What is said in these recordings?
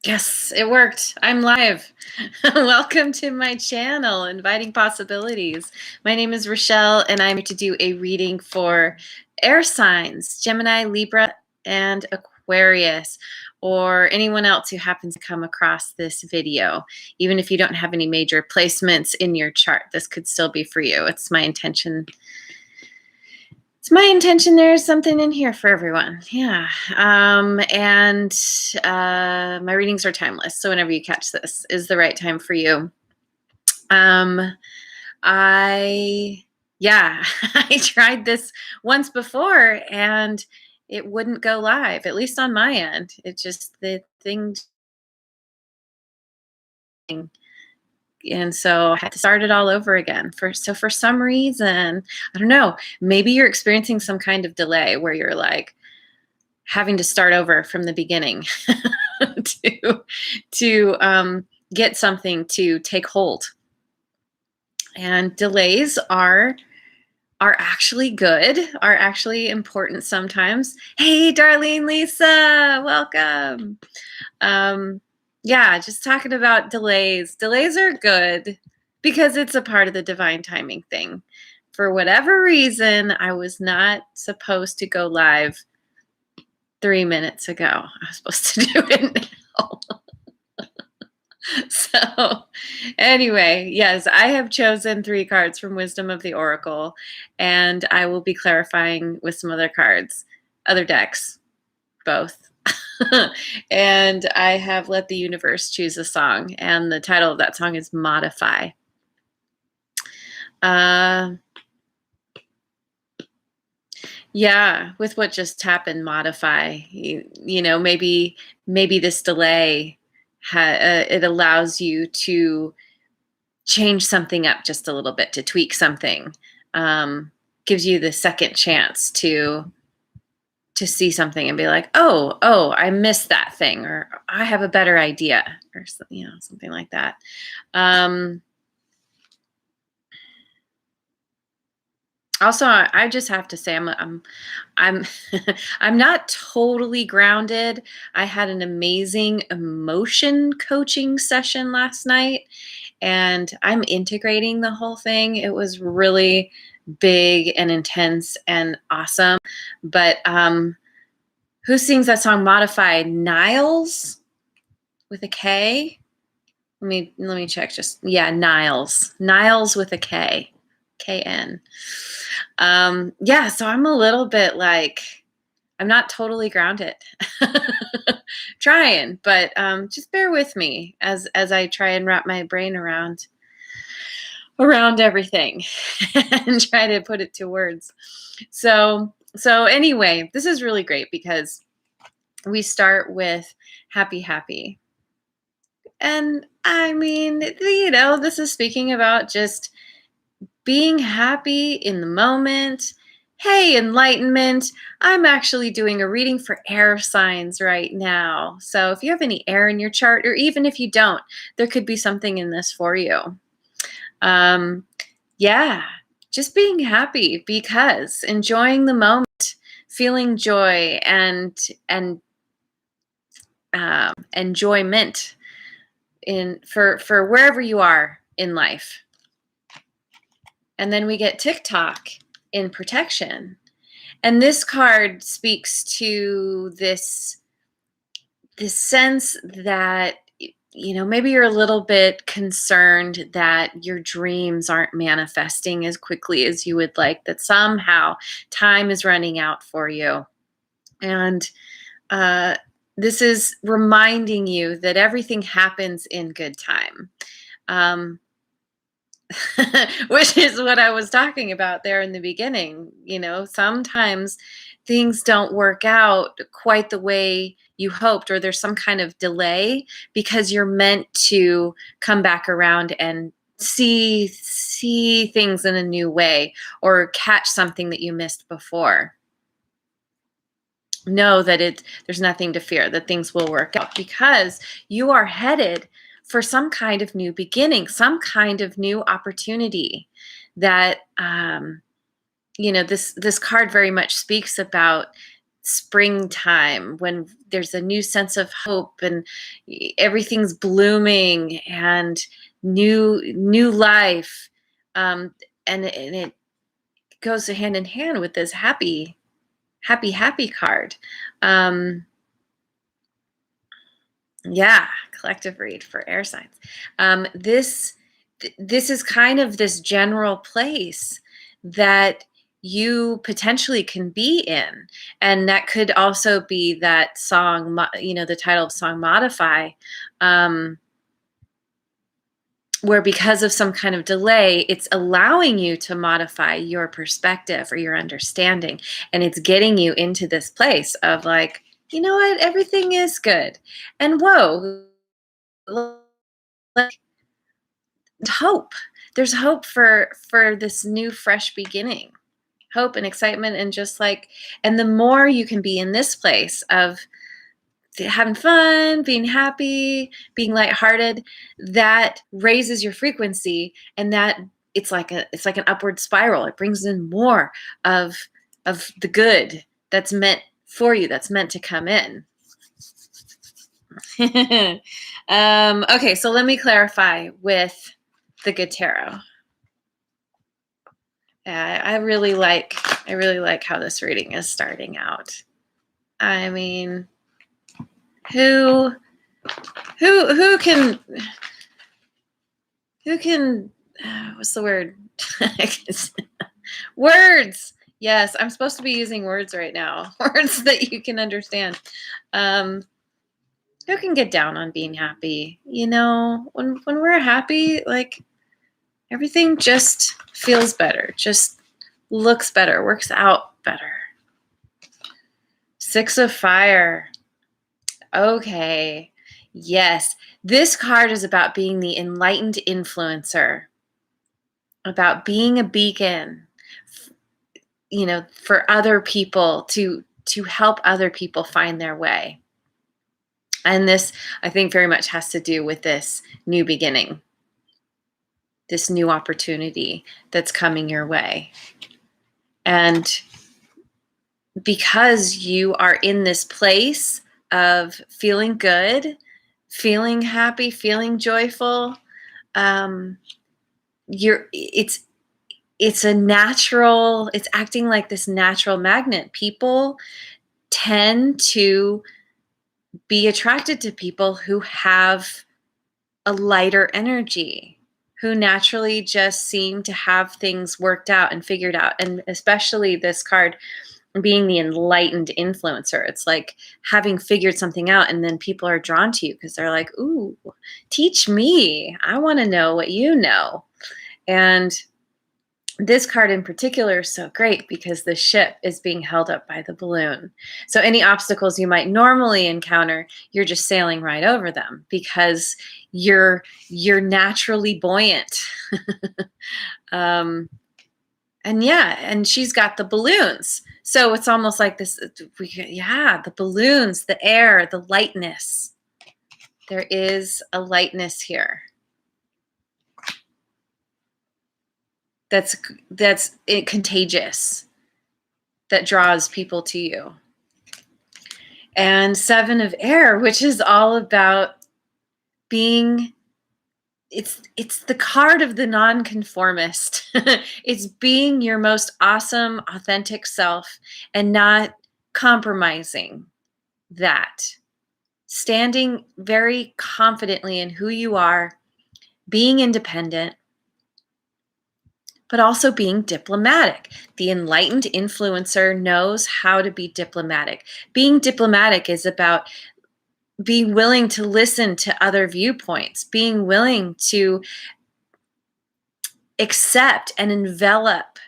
Yes, it worked. I'm live. Welcome to my channel, Inviting Possibilities. My name is Rochelle, and I'm here to do a reading for air signs, Gemini, Libra, and Aquarius, or anyone else who happens to come across this video. Even if you don't have any major placements in your chart, this could still be for you. It's my intention there's something in here for everyone. Yeah. My readings are timeless. So whenever you catch this is the right time for you. I tried this once before and it wouldn't go live, at least on my end. It just, the thing. And so I had to start it all over again. For some reason, I don't know, maybe you're experiencing some kind of delay where you're like having to start over from the beginning to get something to take hold. And delays are actually good, are actually important sometimes. Hey, Darlene Lisa, welcome. Yeah, just talking about delays. Delays are good because it's a part of the divine timing thing. For whatever reason, I was not supposed to go live 3 minutes ago. I was supposed to do it now. So anyway, yes, I have chosen 3 cards from Wisdom of the Oracle, and I will be clarifying with some other cards, other decks, both. And I have let the universe choose a song, and the title of that song is Modify. Yeah, with what just happened, modify. You know, maybe this delay it allows you to change something up just a little bit, to tweak something. Gives you the second chance to see something and be like, oh, I missed that thing, or I have a better idea, or something like that. Also, I just have to say I'm I'm not totally grounded. I had an amazing emotion coaching session last night, and I'm integrating the whole thing. It was really big and intense and awesome. But who sings that song Modify? Niles with a K? Let me check. Niles. Niles with a K. KN. Yeah, so I'm a little bit like, I'm not totally grounded. Trying, but just bear with me as I try and wrap my brain around everything and try to put it to words. So anyway, this is really great because we start with happy. And I mean, this is speaking about just being happy in the moment. Hey, enlightenment. I'm actually doing a reading for air signs right now. So if you have any air in your chart, or even if you don't, there could be something in this for you. Yeah, just being happy because enjoying the moment, feeling joy and enjoyment for wherever you are in life. And then we get TikTok in protection. And this card speaks to this sense that, maybe you're a little bit concerned that your dreams aren't manifesting as quickly as you would like, that somehow time is running out for you. And this is reminding you that everything happens in good time. Which is what I was talking about there in the beginning. Sometimes things don't work out quite the way you hoped, or there's some kind of delay because you're meant to come back around and see things in a new way, or catch something that you missed before. Know that there's nothing to fear, that things will work out because you are headed for some kind of new beginning, some kind of new opportunity that, this card very much speaks about springtime, when there's a new sense of hope and everything's blooming and new life. And it goes hand in hand with this happy card. Yeah, collective read for air signs. This is kind of this general place that you potentially can be in, and that could also be that song, the title of song Modify, where because of some kind of delay, it's allowing you to modify your perspective or your understanding, and it's getting you into this place of like, you know what, everything is good, and whoa, like, hope. There's hope for this new fresh beginning. Hope and excitement, and just like, and the more you can be in this place of having fun, being happy, being lighthearted, that raises your frequency, and that it's like an upward spiral. It brings in more of the good that's meant for you, that's meant to come in. Okay, so let me clarify with the good tarot. I really like how this reading is starting out. I mean, who can what's the word? Words. Yes, I'm supposed to be using words right now. Words that you can understand. Who can get down on being happy? When we're happy, like, everything just feels better, just looks better, works out better. 6 of Fire. Okay. Yes. This card is about being the enlightened influencer, about being a beacon, for other people, to help other people find their way. And this, I think, very much has to do with this new beginning, this new opportunity that's coming your way. And because you are in this place of feeling good, feeling happy, feeling joyful, it's acting like this natural magnet. People tend to be attracted to people who have a lighter energy, who naturally just seem to have things worked out and figured out. And especially this card being the enlightened influencer. It's like having figured something out, and then people are drawn to you because they're like, ooh, teach me. I want to know what you know. And this card in particular is so great because the ship is being held up by the balloon. So any obstacles you might normally encounter, you're just sailing right over them because you're naturally buoyant. And she's got the balloons. So it's almost like this, the balloons, the air, the lightness. There is a lightness here. That's contagious, that draws people to you. And 7 of Air, which is all about being, it's the card of the nonconformist. It's being your most awesome, authentic self and not compromising that. Standing very confidently in who you are, being independent, but also being diplomatic. The enlightened influencer knows how to be diplomatic. Being diplomatic is about being willing to listen to other viewpoints, being willing to accept and envelop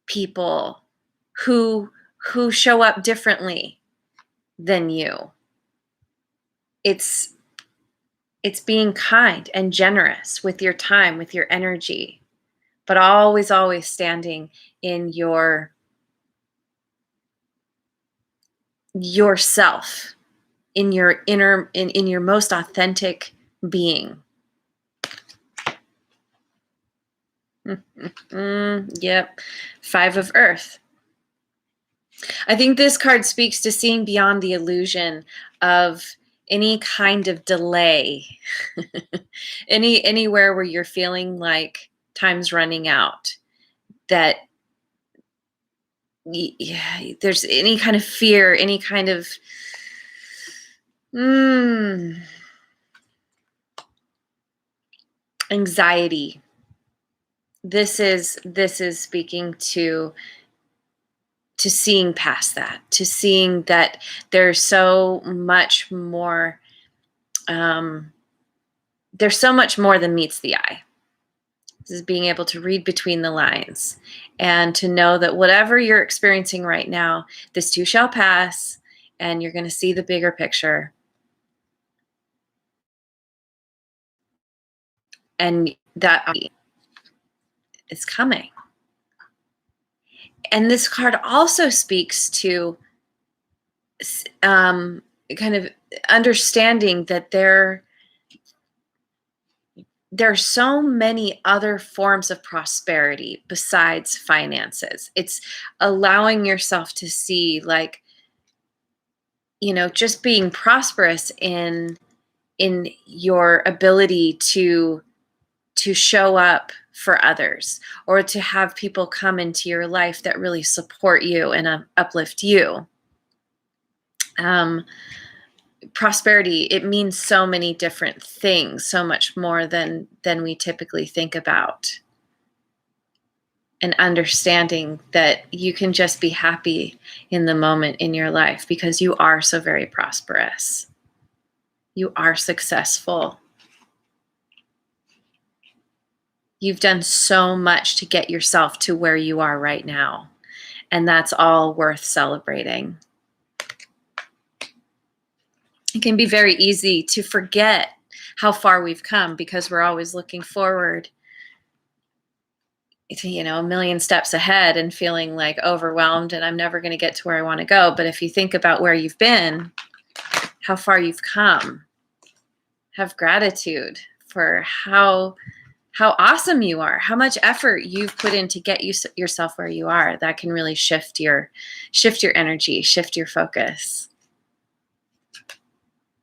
people who show up differently than you. It's being kind and generous with your time, with your energy, but always standing in yourself, in your inner, in your most authentic being. Yep. 5 of Earth. I think this card speaks to seeing beyond the illusion of any kind of delay. Anywhere where you're feeling like time's running out, that there's any kind of fear, any kind of anxiety. This is speaking to seeing past that, to seeing that there's so much more. There's so much more than meets the eye. This is being able to read between the lines and to know that whatever you're experiencing right now, this too shall pass, and you're going to see the bigger picture. And that is coming. And this card also speaks to kind of understanding that there are so many other forms of prosperity besides finances. It's allowing yourself to see, like, just being prosperous in your ability to show up for others, or to have people come into your life that really support you and uplift you. Prosperity, it means so many different things, so much more than we typically think about. And understanding that you can just be happy in the moment in your life because you are so very prosperous. You are successful. You've done so much to get yourself to where you are right now. And that's all worth celebrating. It can be very easy to forget how far we've come because we're always looking forward to, a million steps ahead and feeling like overwhelmed and I'm never going to get to where I want to go. But if you think about where you've been, how far you've come, have gratitude for how awesome you are, how much effort you've put in to get yourself where you are. That can really shift your energy, shift your focus.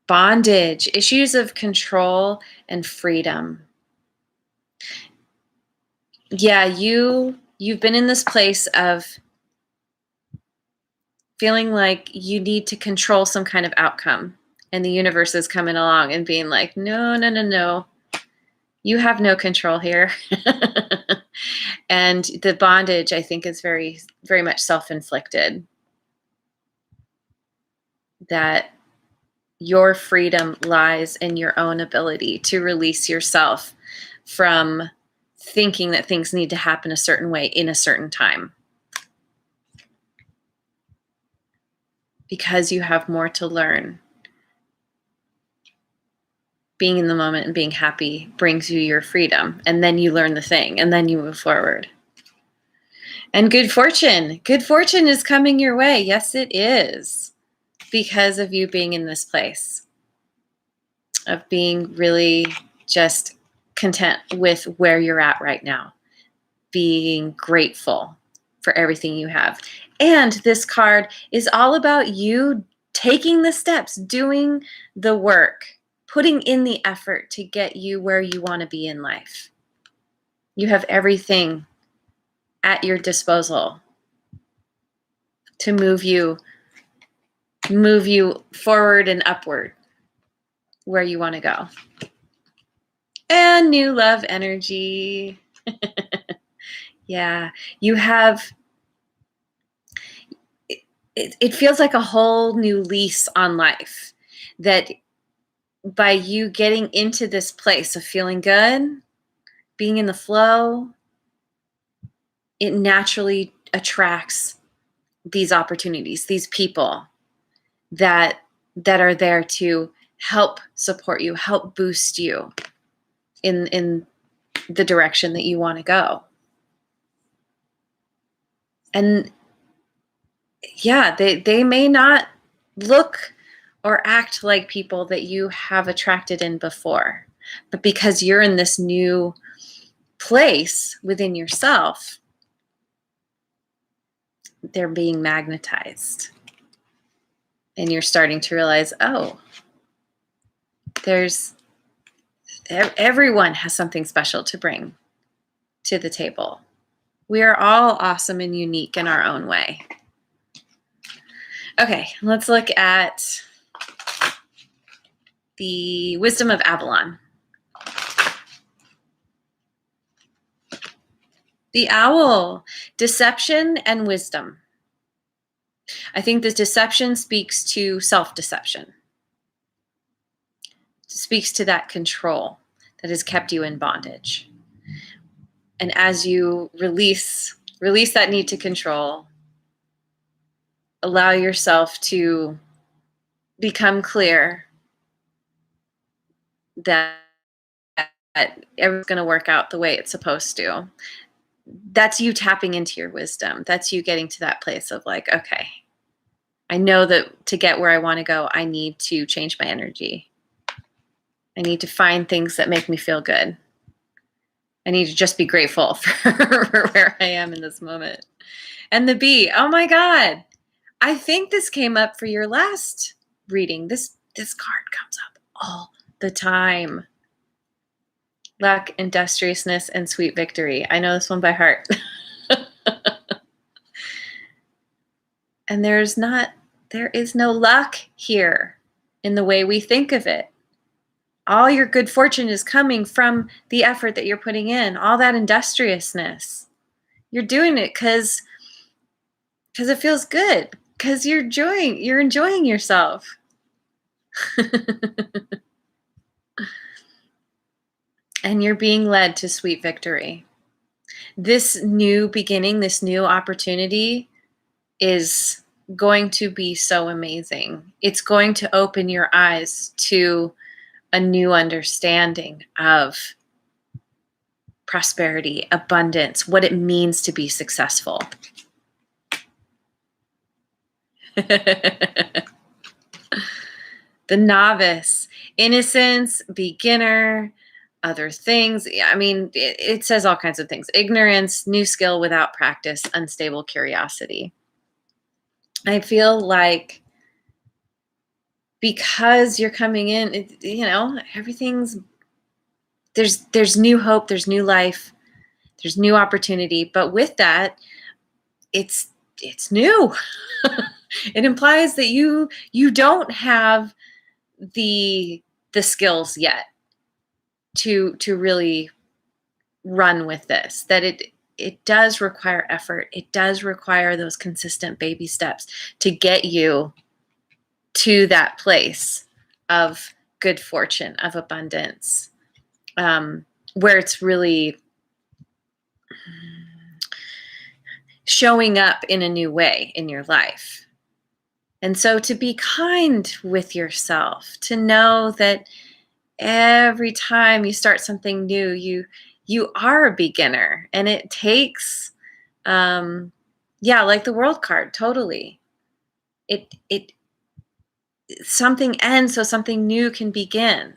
Bondage, issues of control and freedom. Yeah, you've been in this place of feeling like you need to control some kind of outcome, and the universe is coming along and being like, no, no, no, no. You have no control here. And the bondage, I think, is very, very much self-inflicted. That your freedom lies in your own ability to release yourself from thinking that things need to happen a certain way in a certain time. Because you have more to learn. Being in the moment and being happy brings you your freedom, and then you learn the thing, and then you move forward. And good fortune is coming your way. Yes, it is, because of you being in this place of being really just content with where you're at right now, being grateful for everything you have. And this card is all about you taking the steps, doing the work, putting in the effort to get you where you want to be in life. You have everything at your disposal to move you forward and upward where you want to go. And new love energy. Yeah, you have, it feels like a whole new lease on life, that by you getting into this place of feeling good, being in the flow, it naturally attracts these opportunities, these people that are there to help support you, help boost you in the direction that you want to go. And yeah, they may not look or act like people that you have attracted in before, but because you're in this new place within yourself, they're being magnetized. And you're starting to realize, oh, everyone has something special to bring to the table. We are all awesome and unique in our own way. Okay, let's look at the wisdom of Avalon. The owl, deception and wisdom. I think the deception speaks to self-deception. It speaks to that control that has kept you in bondage. And as you release that need to control, allow yourself to become clear that everything's going to work out the way it's supposed to. That's you tapping into your wisdom. That's you getting to that place of like, okay, I know that to get where I want to go, I need to change my energy. I need to find things that make me feel good. I need to just be grateful for where I am in this moment. And the bee, oh my God. I think this came up for your last reading. This card comes up all the time. Luck, industriousness, and sweet victory. I know this one by heart. And there is no luck here in the way we think of it. All your good fortune is coming from the effort that you're putting in, all that industriousness. You're doing it because it feels good, because you're enjoying yourself. And you're being led to sweet victory. This new beginning, this new opportunity is going to be so amazing. It's going to open your eyes to a new understanding of prosperity, abundance, what it means to be successful. The novice, innocence, beginner, other things. I mean, it says all kinds of things. Ignorance, new skill without practice, unstable curiosity. I feel like because you're coming in, everything's, there's new hope, there's new life, there's new opportunity. But with that, it's new. It implies that you don't have the skills yet to really run with this, that it does require effort. It does require those consistent baby steps to get you to that place of good fortune, of abundance, where it's really showing up in a new way in your life. And so to be kind with yourself, to know that every time you start something new, you are a beginner, and it takes, like the world card, totally. It something ends so something new can begin.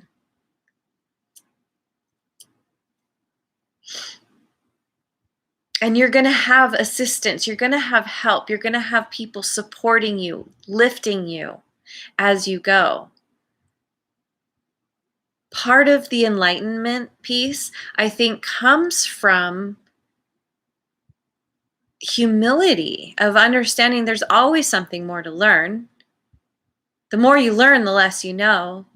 And you're going to have assistance. You're going to have help. You're going to have people supporting you, lifting you as you go. Part of the enlightenment piece, I think, comes from humility, of understanding there's always something more to learn. The more you learn, the less you know.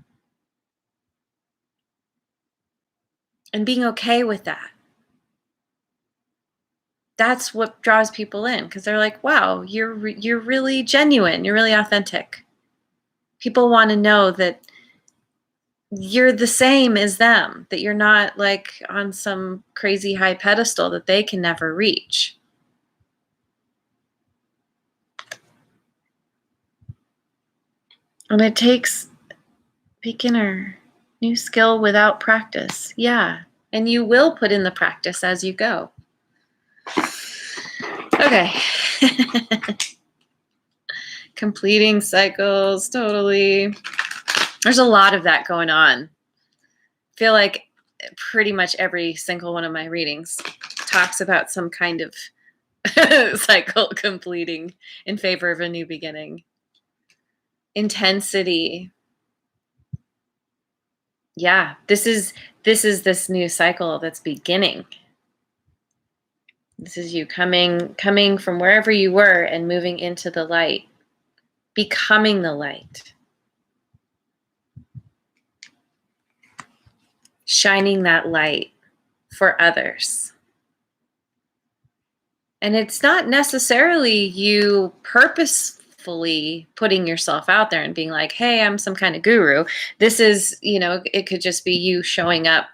And being okay with that. That's what draws people in, because they're like, wow, you're really genuine. You're really authentic. People want to know that you're the same as them, that you're not like on some crazy high pedestal that they can never reach. And it takes beginner, new skill without practice. Yeah. And you will put in the practice as you go. Okay. Completing cycles, totally. There's a lot of that going on. I feel like pretty much every single one of my readings talks about some kind of cycle completing in favor of a new beginning. Intensity. Yeah, this is this new cycle that's beginning. This is you coming from wherever you were and moving into the light, becoming the light, shining that light for others. And it's not necessarily you purposefully putting yourself out there and being like, hey, I'm some kind of guru. This is, it could just be you showing up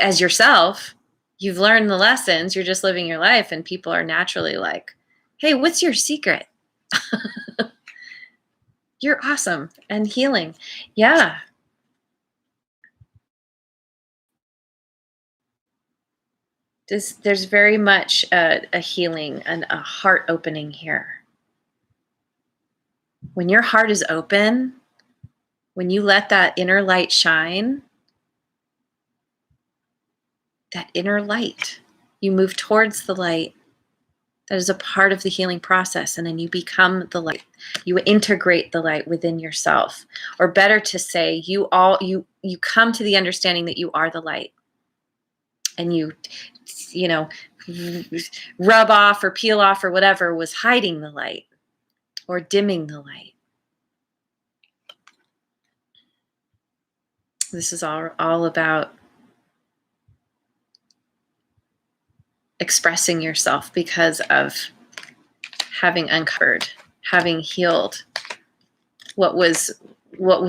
as yourself. You've learned the lessons, you're just living your life, and people are naturally like, hey, what's your secret? You're awesome and healing. Yeah. There's very much a healing and a heart opening here. When your heart is open, when you let that inner light shine, that inner light, you move towards the light. That is a part of the healing process. And then you become the light. You integrate the light within yourself. Or better to say, you come to the understanding that you are the light. And you rub off or peel off or whatever was hiding the light or dimming the light. This is all about expressing yourself because of having uncovered, having healed what was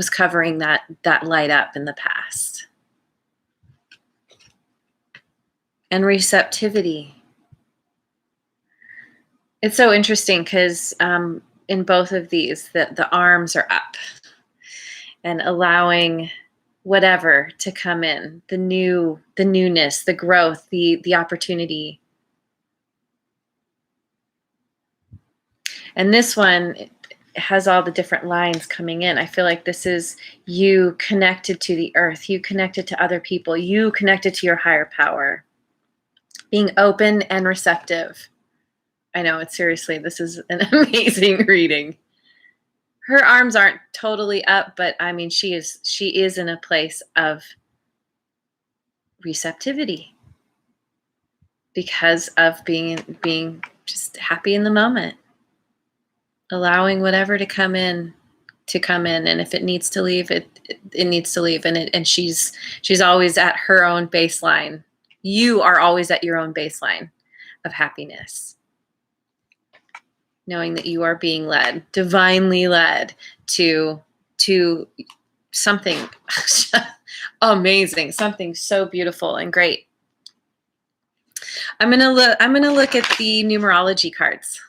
covering that light up in the past. And receptivity. It's so interesting because in both of these, the arms are up and allowing whatever to come in, the newness, the growth, the opportunity. And this one has all the different lines coming in. I feel like this is you connected to the earth, you connected to other people, you connected to your higher power, being open and receptive. I know, seriously, this is an amazing reading. Her arms aren't totally up, but I mean, she is in a place of receptivity because of being just happy in the moment, allowing whatever to come in, and if it needs to leave, it needs to leave, and she's always at her own baseline. You are always at your own baseline of happiness, knowing that you are being led, divinely led to something amazing, something so beautiful and great. I'm gonna look at the numerology cards.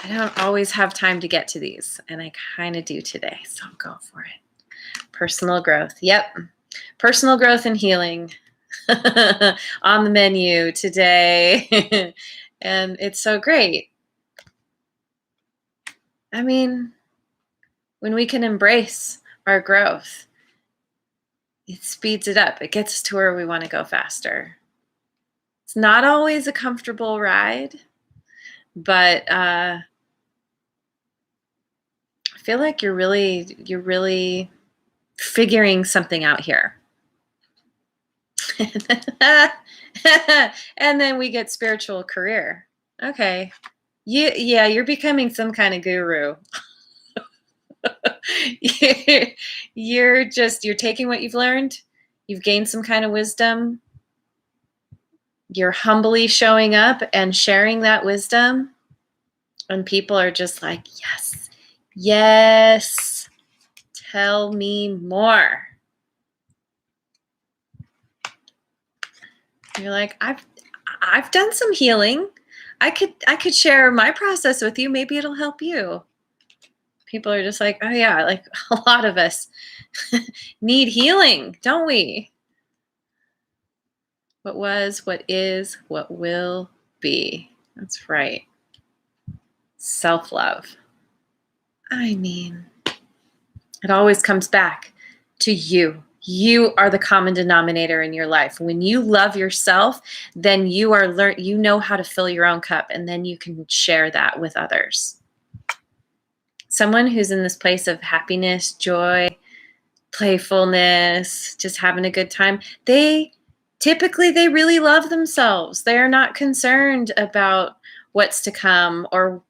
I don't always have time to get to these, and I kind of do today, so I'll go for it. Personal growth. Yep. Personal growth and healing on the menu today. And it's so great. I mean, when we can embrace our growth, it speeds it up. It gets us to where we want to go faster. It's not always a comfortable ride, but I feel like you're really figuring something out here. And then we get spiritual career. Okay. You're becoming some kind of guru. You're taking what you've learned. You've gained some kind of wisdom. You're humbly showing up and sharing that wisdom. And people are just like, yes, yes, tell me more. You're like, I've done some healing. I could share my process with you. Maybe it'll help you. People are just like, oh yeah, like a lot of us need healing, don't we? What was, what is, what will be. That's right. Self-love. I mean, it always comes back to you. You are the common denominator in your life. When you love yourself, then you know how to fill your own cup, and then you can share that with others. Someone who's in this place of happiness, joy, playfulness, just having a good time, they really love themselves. They're not concerned about what's to come or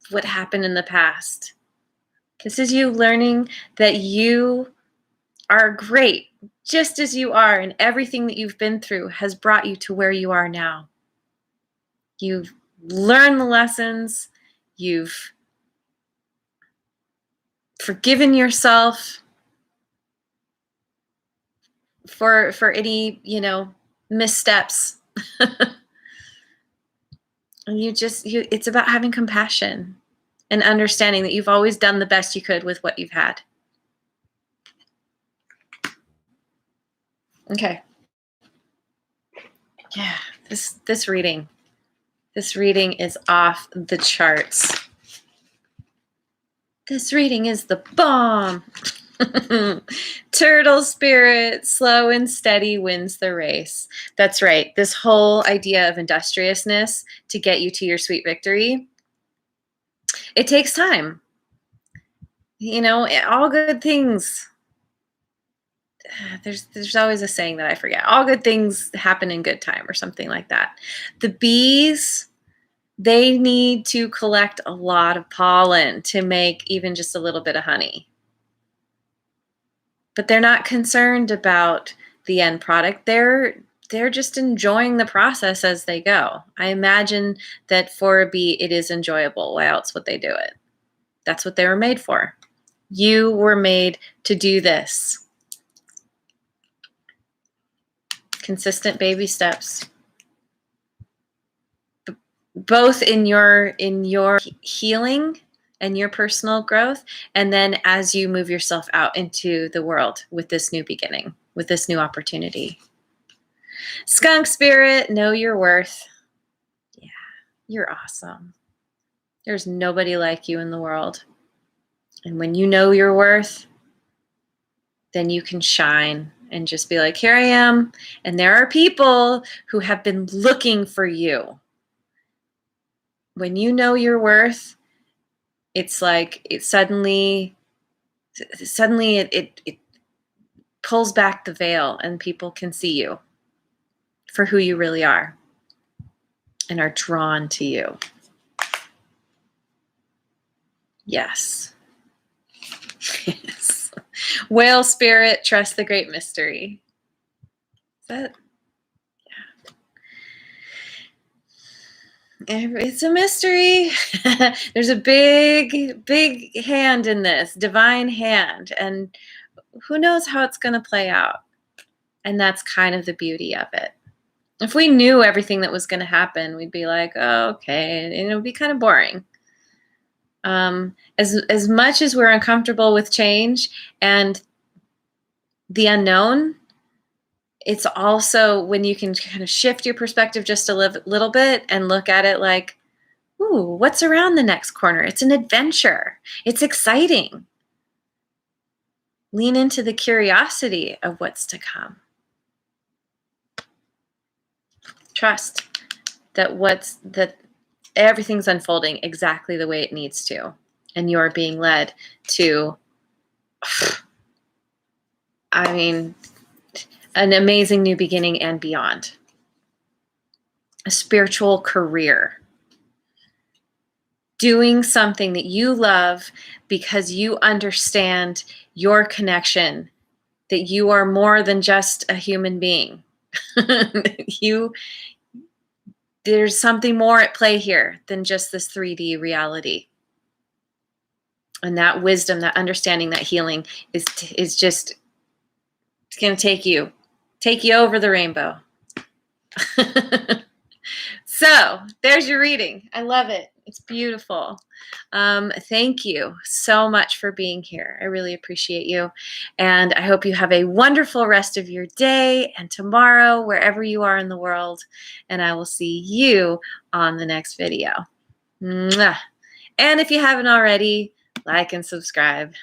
what happened in the past. This is you learning that you are great just as you are, and everything that you've been through has brought you to where you are now. You've learned the lessons, you've forgiven yourself for any, missteps. And it's about having compassion and understanding that you've always done the best you could with what you've had. Okay. Yeah, this reading is off the charts. This reading is the bomb. Turtle spirit, slow and steady wins the race. That's right. This whole idea of industriousness to get you to your sweet victory, it takes time. All good things. There's always a saying that I forget. All good things happen in good time, or something like that. The bees, they need to collect a lot of pollen to make even just a little bit of honey. But they're not concerned about the end product. They're just enjoying the process as they go. I imagine that for a bee, it is enjoyable. Why else would they do it? That's what they were made for. You were made to do this. Consistent baby steps. Both in your healing and your personal growth, and then as you move yourself out into the world with this new beginning, with this new opportunity. Skunk spirit, know your worth. Yeah, you're awesome. There's nobody like you in the world. And when you know your worth, then you can shine and just be like, here I am. And there are people who have been looking for you. When you know your worth, it's like it suddenly it pulls back the veil, and people can see you for who you really are and are drawn to you. Yes. Yes. Whale spirit, trust the great mystery. Is that? Yeah. It's a mystery. There's a big hand in this, divine hand, and who knows how it's going to play out. And that's kind of the beauty of it. If we knew everything that was going to happen, we'd be like, oh, okay, and it would be kind of boring. As much as we're uncomfortable with change and the unknown, it's also when you can kind of shift your perspective just a little bit and look at it like, ooh, what's around the next corner? It's an adventure. It's exciting. Lean into the curiosity of what's to come. Trust that everything's unfolding exactly the way it needs to, and you're being led to, an amazing new beginning and beyond. A spiritual career. Doing something that you love because you understand your connection, that you are more than just a human being. There's something more at play here than just this 3D reality. And that wisdom, that understanding, that healing is just, it's going to take you over the rainbow. So there's your reading. I love it. It's beautiful. Thank you so much for being here. I really appreciate you. And I hope you have a wonderful rest of your day and tomorrow, wherever you are in the world. And I will see you on the next video. Mwah. And if you haven't already, like and subscribe.